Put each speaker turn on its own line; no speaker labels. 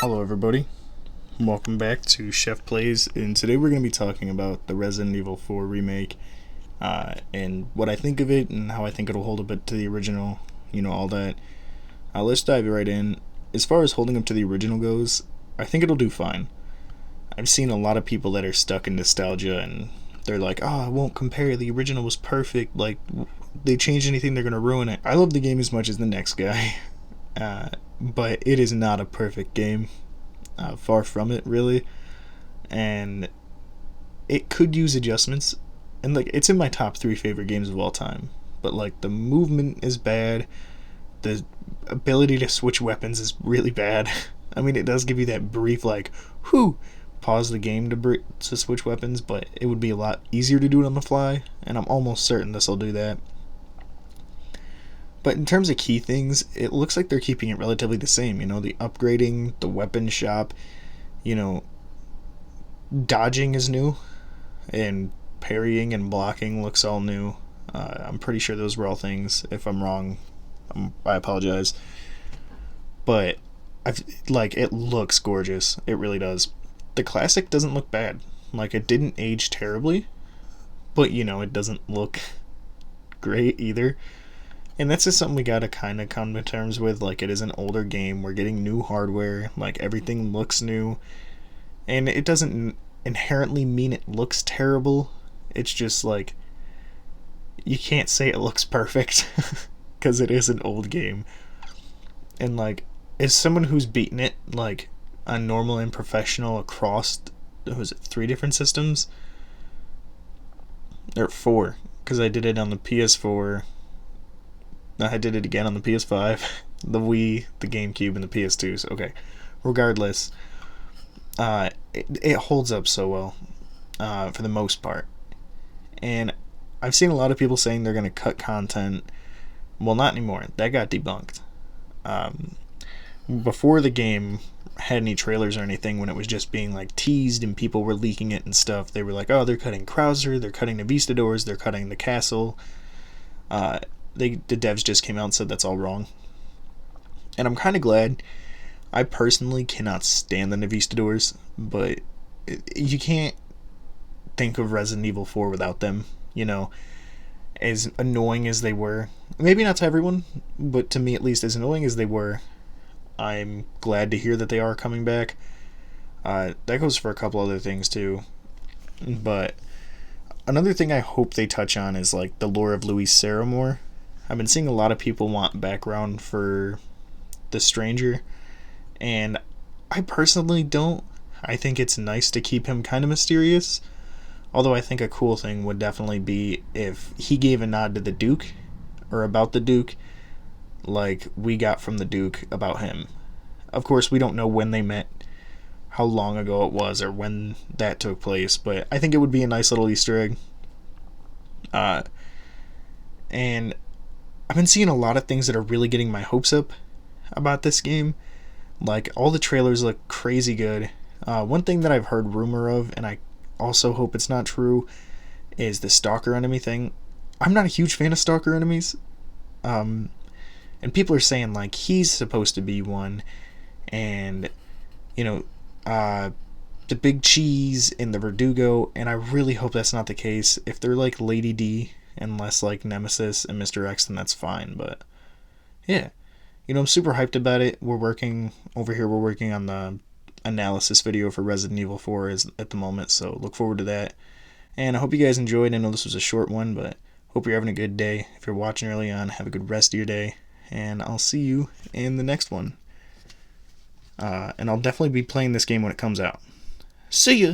Hello everybody, welcome back to SheffPlays, and today we're going to be talking about the Resident Evil 4 remake, and what I think of it, and how I think it'll hold up to the original, all that. Let's dive right in. As far as holding up to the original goes, I think it'll do fine. I've seen a lot of people that are stuck in nostalgia, and they're like, oh, I won't compare, the original was perfect, like, they change anything, they're going to ruin it. I love the game as much as the next guy, but it is not a perfect game. Far from it, really, and it could use adjustments. And like, it's in my top 3 favorite games of all time, but like, the movement is bad, the ability to switch weapons is really bad. I mean, it does give you that brief like, whew, pause the game to switch weapons, but it would be a lot easier to do it on the fly, and I'm almost certain this will do that. But in terms of key things, it looks like they're keeping it relatively the same. The upgrading, the weapon shop, dodging is new, and parrying and blocking looks all new. I'm pretty sure those were all things. If I'm wrong, I apologize. But it looks gorgeous. It really does. The classic doesn't look bad. Like, it didn't age terribly, but it doesn't look great either. And that's just something we gotta kind of come to terms with. Like, it is an older game. We're getting new hardware. Like, everything looks new. And it doesn't inherently mean it looks terrible. It's just like, you can't say it looks perfect because it is an old game. And like, as someone who's beaten it like on normal and professional across, was it 3 different systems? Or 4, because I did it on the PS4. I did it again on the PS5, the Wii, the GameCube, and the PS2. So, okay, regardless, it holds up so well for the most part. And I've seen a lot of people saying they're going to cut content. Well, not anymore. That got debunked. Before the game had any trailers or anything, when it was just being like teased and people were leaking it and stuff, they were like, oh, they're cutting Krauser, they're cutting the Vistadors, they're cutting the castle. The devs just came out and said that's all wrong. And I'm kind of glad. I personally cannot stand the Navistadors, but you can't think of Resident Evil 4 without them, as annoying as they were. Maybe not to everyone, but to me at least, as annoying as they were, I'm glad to hear that they are coming back. That goes for a couple other things too. But another thing I hope they touch on is like the lore of Louis Serra more. I've been seeing a lot of people want background for the stranger, and I personally don't. I think it's nice to keep him kind of mysterious, although I think a cool thing would definitely be if he gave a nod to the Duke, or about the Duke, like we got from the Duke about him. Of course, we don't know when they met, how long ago it was, or when that took place, but I think it would be a nice little Easter egg. And I've been seeing a lot of things that are really getting my hopes up about this game. Like, all the trailers look crazy good. One thing that I've heard rumor of, and I also hope it's not true, is the stalker enemy thing. I'm not a huge fan of stalker enemies. And people are saying, like, he's supposed to be one. And, the Big Cheese and the Verdugo. And I really hope that's not the case. If they're like Lady D and less like Nemesis and Mr. X, then that's fine. But yeah, I'm super hyped about it. We're working on the analysis video for Resident Evil 4 at the moment, so look forward to that. And I hope you guys enjoyed. I know this was a short one, but hope you're having a good day. If you're watching early on, have a good rest of your day, and I'll see you in the next one. And I'll definitely be playing this game when it comes out. See ya!